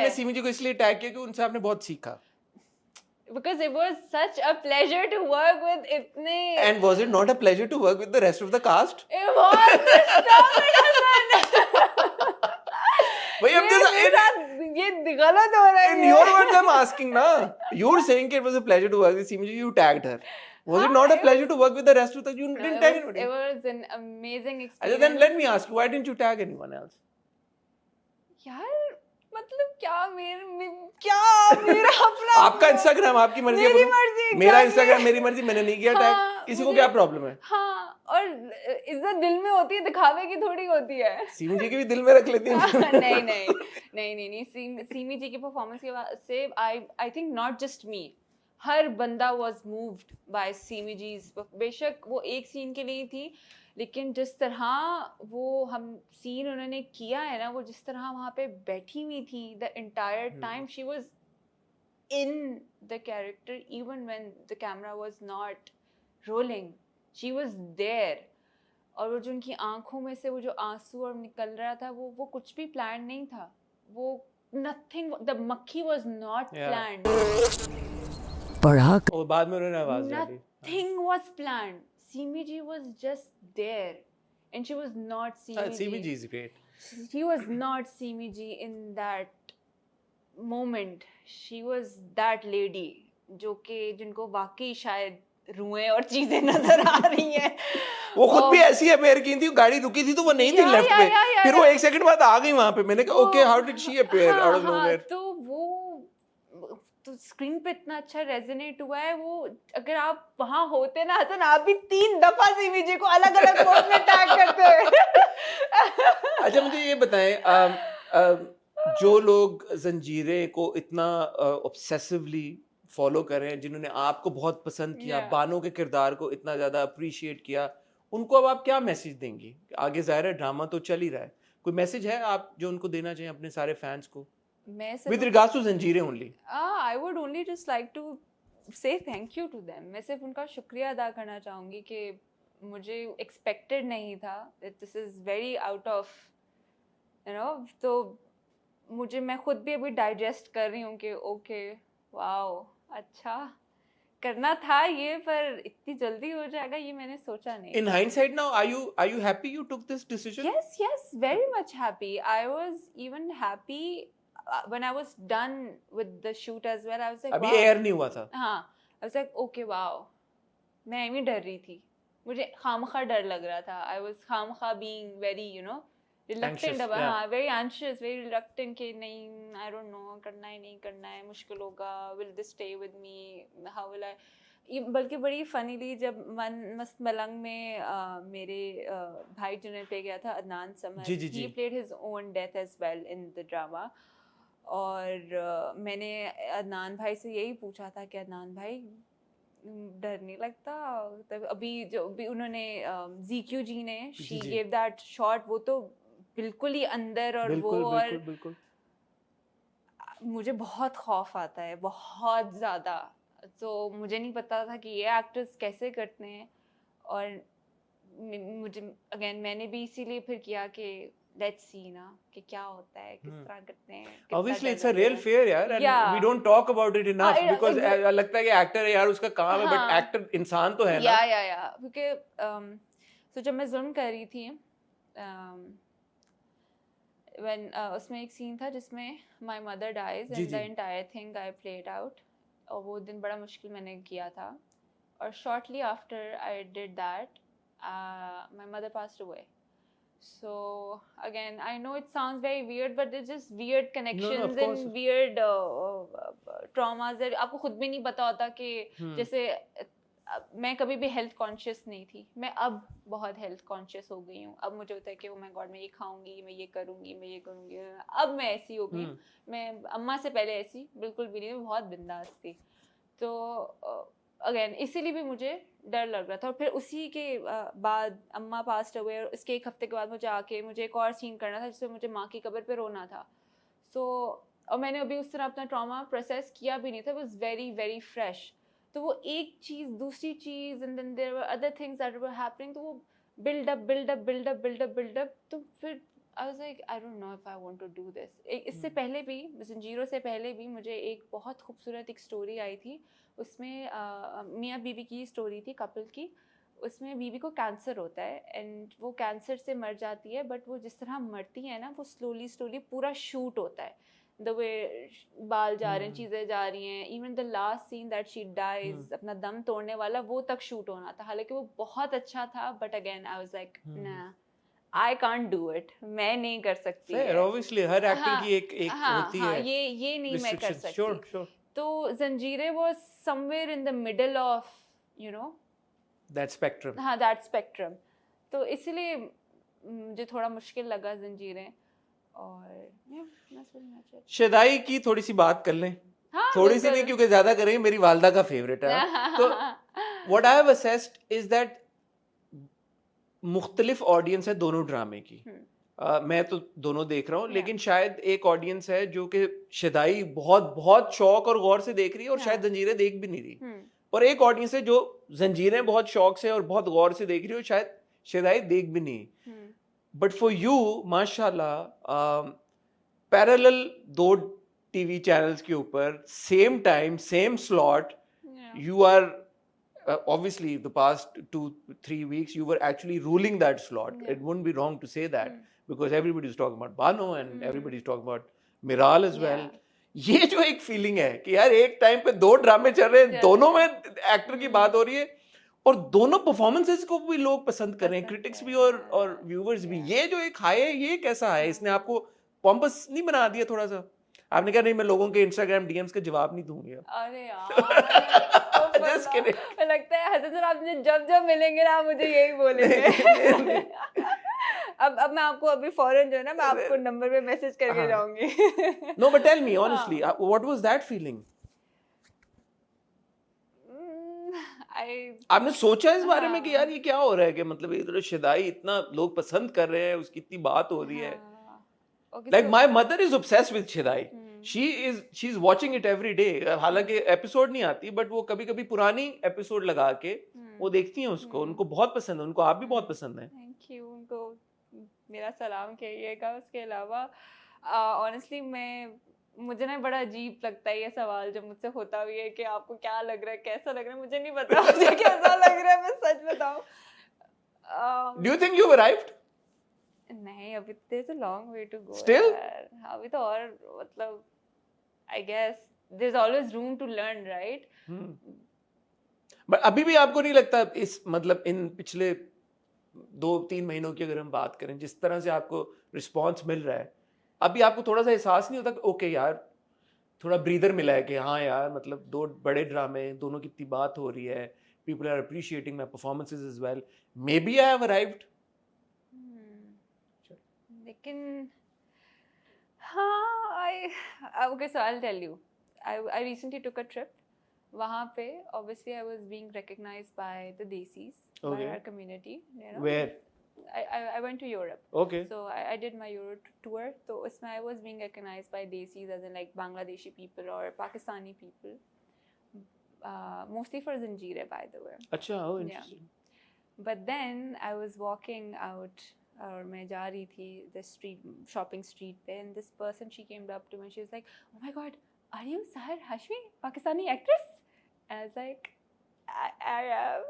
आपने सीमी जी को इसलिए टैग किया कि उनसे आपने बहुत सीखा. Because it was such a pleasure to work with itne. And was it not a pleasure to work with the rest of the cast? It was. Stop it, Hasan. भाई अब ये गलत हो रहा है. in your words I'm asking ना. You're saying it was a pleasure to work with Simi ji. You tagged her. Was it not a pleasure to work with the rest of the? You didn't tag anybody. It was an amazing experience. अच्छा, then let me ask you, why didn't you tag anyone else? यार मतलब क्या मेरा अपना आपका Instagram आपकी मर्जी है. मेरी मर्जी. मेरा इंस्टाग्राम मेरी मर्जी. मैंने नहीं किया टैग. किसी को क्या प्रॉब्लम है? हाँ, और इज्जत दिल में होती है, दिखावे की थोड़ी होती है. सीमी जी की भी दिल में रख लेती है. नहीं. सीमी जी की परफॉर्मेंस के बाद से आई थिंक नॉट जस्ट मी, हर बंदा वाज मूव्ड बाय सीमी जी. बेशक वो एक सीन के लिए थी, लेकिन जिस तरह वो हम सीन उन्होंने किया है ना, वो जिस तरह वहाँ पे बैठी हुई थी the entire time, she was in the character even when the camera was not rolling, she was there. और वो जो उनकी आंखों में से वो जो आंसू और निकल रहा था, वो कुछ भी प्लान नहीं था. वो नथिंग, द मक्खी वाज नॉट प्लान्ड. पढ़ा और बाद में उन्होंने आवाज डाली. Nothing was planned. Simi ji was just there, and she was not Simi ji. Simi ji is great. She was not Simi ji in that moment. She was that lady जो कि जिनको वाकई शायद रुएं और चीजें नजर आ रही हैं. वो खुद भी ऐसी अपेयर की थी. गाड़ी रुकी थी तो वो नहीं थी लेफ्ट पे. फिर वो एक सेकंड बाद आ गई वहां पे. मैंने कहा okay, how did she appear out of nowhere. तो वो तो स्क्रीन पे इतना अच्छा रेजोनेट हुआ है वो. अगर आप वहां होते ना हसन, आप भी 3 दफा सीमी जी को अलग अलग पोस्ट में टैग करते. अच्छा मुझे ये बताएं, जो लोग जंजीरे को इतना ऑब्सेसिवली फॉलो कर रहे हैं, जिन्होंने आपको बहुत पसंद किया, बानो के किरदार को इतना ज्यादा अप्रिशिएट किया, उनको अब आप क्या मैसेज देंगी? आगे जाहिर है ड्रामा तो चल ही रहा है, कोई मैसेज है आप जो उनको देना चाहिए अपने सारे फैंस को? With regards to Zanjeer only. I would only just like to say thank you to them. मैं सिर्फ उनका शुक्रिया अदा करना चाहूँगी कि मुझे expected नहीं था. This is very out of, you know, तो मैं खुद भी अभी digest कर रही हूँ कि okay, wow, अच्छा करना था ये, पर इतनी जल्दी हो जाएगा ये मैंने सोचा नहीं. In hindsight now, are you happy you took this decision? Yes, very much happy. I was even happy when I was done with the shoot as well. I was like, अभी wow. एयर नहीं हुआ था. हाँ, I was like, okay, wow. मैं भी डर रही थी, मुझे खामखा डर लग रहा था. I was खामखा being very, you know, reluctant about, हाँ, very anxious, very reluctant कि नहीं, I don't know, करना है नहीं करना है, मुश्किल होगा, will this stay with me, how will I. बल्कि बड़ी फनीली जब मस्त मलंग में मेरे भाई जिन्होंने प्ले किया था Adnan Samad, he played his own death as well in the drama. और मैंने अदनान भाई से यही पूछा था कि अदनान भाई डर नहीं लगता? तब अभी जो भी उन्होंने ZQ जी ने she gave that shot, वो तो बिल्कुल ही अंदर और बिल्कुल, वो बिल्कुल. और मुझे बहुत खौफ आता है, बहुत ज़्यादा. तो मुझे नहीं पता था कि ये एक्टर्स कैसे करते हैं. और मुझे अगेन मैंने भी इसीलिए फिर किया कि let's see ना कि क्या होता है, किस तरह करते हैं. Obviously it's a real fear यार, and we don't talk about it enough because लगता है कि एक्टर है यार, उसका काम है, but एक्टर इंसान तो है ना. या क्योंकि तो जब मैं जुल्म कर रही थी, when उसमें एक सीन था जिसमें my mother dies and the entire thing I played out, और वो दिन बड़ा मुश्किल मैंने किया था. और shortly after I did that, my mother passed away. So again, I know it sounds very weird, but it's just weird connections and weird traumas that आपको खुद भी नहीं पता होता कि जैसे मैं कभी भी हेल्थ कॉन्शियस नहीं थी, मैं अब बहुत हेल्थ कॉन्शियस हो गई हूँ. अब मुझे होता है कि ओ माय गॉड मैं ये खाऊंगी, मैं ये करूँगी. अब मैं ऐसी हो गई. मैं अम्मा से पहले ऐसी बिल्कुल भी नहीं, मैं बहुत बिंदास थी. तो अगेन इसीलिए भी मुझे डर लग रहा था. और फिर उसी के बाद अम्मा पास्ट अवे, और इसके एक हफ्ते के बाद मुझे एक और सीन करना था जिसमें मुझे माँ की कब्र पे रोना था. सो और मैंने अभी उस तरह अपना ट्रॉमा प्रोसेस किया भी नहीं था. It was very very fresh. तो वो एक चीज़ दूसरी चीज़ and then there were other things that were happening. तो वो बिल्ड अप. तो फिर I was like, I don't know if I want to do this. इससे पहले भी, जंजीरों से पहले भी मुझे एक बहुत खूबसूरत एक स्टोरी आई थी. उसमें मियाँ बीवी की स्टोरी थी, कपल की. उसमें बीवी को कैंसर होता है एंड वो कैंसर से मर जाती है, बट वो जिस तरह मरती है ना, वो स्लोली स्लोली पूरा शूट होता है. द वे बाल जा रहे हैं, चीज़ें जा रही हैं. Even the last scene that she dies, अपना दम तोड़ने वाला, वो तक शूट होना था. हालांकि वो बहुत अच्छा था, but again I was like ना, I can't do it. मैं नहीं कर सकती. Fair, obviously हर एक्टर की एक होती है. ये नहीं मैं कर सकती. Sure. तो जंजीरें was somewhere in the middle of, you know, that spectrum. हाँ, that spectrum. तो इसलिए मुझे थोड़ा मुश्किल लगा जंजीरें. और that's pretty much it. Shaddai की थोड़ी सी बात कर लें. हाँ, थोड़ी सी नहीं, क्योंकि ज्यादा करेंगे मेरी वालदा का फेवरेट है. तो what I have assessed is that मुख्तलिफ ऑडियंस है दोनों ड्रामे की. मैं तो दोनों देख रहा हूँ, लेकिन शायद एक ऑडियंस है जो कि शदाई बहुत बहुत शौक और गौर से देख रही है और शायद जंजीरें देख भी नहीं रही. और एक ऑडियंस है जो जंजीरें बहुत शौक से और बहुत गौर से देख रही है और शायद शदाई देख भी नहीं. बट फॉर यू माशाल्लाह पैरेलल 2 टीवी चैनल्स के ऊपर same time same slot, you are obviously the past 2-3 weeks you were actually ruling that slot. It wouldn't be wrong to say that because everybody's talking about Bano and everybody's talking about Miral as well. ये जो एक feeling है कि यार एक time पे 2 ड्रामे चल रहे हैं, दोनों में एक्टर की बात हो रही है और दोनों परफॉर्मेंसेस को भी लोग पसंद कर रहे हैं, क्रिटिक्स भी और व्यूवर्स भी. ये जो एक हाई है, ये कैसा है? इसने आपको पॉम्पस नहीं बना दिया थोड़ा सा? आपने कहा नहीं, मैं लोगों के इंस्टाग्राम डीएम्स के जवाब नहीं दूंगी. अरे यार Just kidding. लगता है हसन सर आप जब मिलेंगे ना मुझे यही बोलेंगे. अब मैं आपको अभी फौरन जो है ना, मैं आपको नंबर पे मैसेज करके जाऊंगी. No, but tell me honestly, what was that feeling? आपने सोचा इस बारे में कि यार ये क्या हो रहा है, कि मतलब इधर शदाई इतना लोग पसंद कर रहे हैं, उसकी इतनी बात हो रही है. Like my mother is obsessed with Shadai. She's watching it every day. हालांकि एपिसोड नहीं आती, बट वो कभी कभी पुरानी एपिसोड लगा के वो देखती हैं उसको. उनको बहुत पसंद है, उनको आप भी बहुत पसंद है. Thank you. उनको मेरा सलाम कहिएगा. उसके अलावा ऑनेस्टली मुझे ना बड़ा अजीब लगता है ये सवाल जब मुझसे होता भी है कि आपको क्या लग रहा है, कैसा लग रहा है. मुझे नहीं पता मुझे कैसा लग रहा है, मैं सच बताऊं. Do you think you've arrived? नहीं, अभी there's a long way to go. Still? अभी तो और मतलब I guess there's always room to learn, right? But अभी भी आपको नहीं लगता इस मतलब इन पिछले 2-3 महीनों की अगर हम बात करें, जिस तरह से आपको रिस्पॉन्स मिल रहा है, अभी आपको थोड़ा सा एहसास नहीं होता कि ओके यार थोड़ा ब्रीदर मिला है कि हाँ यार मतलब 2 बड़े ड्रामे, दोनों की इतनी बात हो रही है, people are appreciating my performances as well, maybe I have arrived? लेकिन हाँ, okay, so I'll tell you. I recently took a trip. वहाँ पे obviously I was being recognized by the Desis, by our community. You know? Where? I went to Europe. Okay. So I did my Euro tour. तो उसमें I was being recognized by Desis, as in like Bangladeshi people or Pakistani people. Mostly for Zanjeer, by the way. अच्छा, oh interesting. Yeah. But then I was walking out. और मैं जा रही थी the street, shopping street पे, and this person, she came up to me and she was like, oh my god, are you Sahar Hashmi, Pakistani actress? And I was like, I am.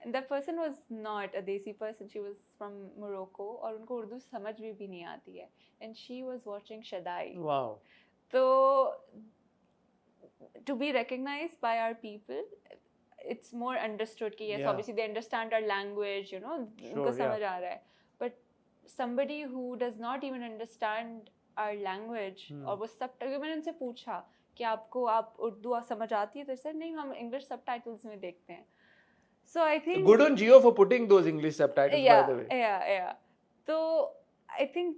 And that person was not a Desi person, she was from Morocco और उनको उर्दू समझ भी नहीं आती है, and she was watching Shadai. Wow. So to be recognized by our people, it's more understood कि yes, obviously they understand our language, you know, उनको समझ आ रहा है. But somebody who does not even understand our language और वो subtitles, मैंने उनसे पूछा कि आप उर्दू समझ आती है, तो सर नहीं, हम English subtitles में देखते हैं. So I think good on Jio for putting those English subtitles, by the way. Yeah. So I think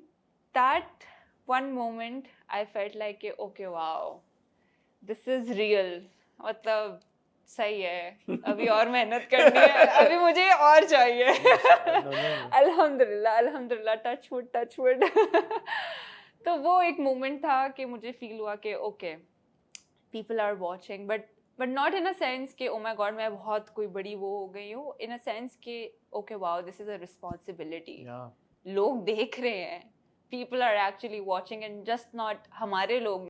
that one moment I felt like okay, wow, this is real. मतलब सही है, अभी और मेहनत करनी है, अभी मुझे और चाहिए. अल्हम्दुलिल्लाह, टच वुड. तो वो एक मोमेंट था कि मुझे फील हुआ कि okay, people are watching, but not in a sense कि ओ माय गॉड मैं बहुत कोई बड़ी वो हो गई हूँ, इन अ सेंस कि okay wow, this is a responsibility. लोग देख रहे हैं, people are actually watching and just not हमारे लोग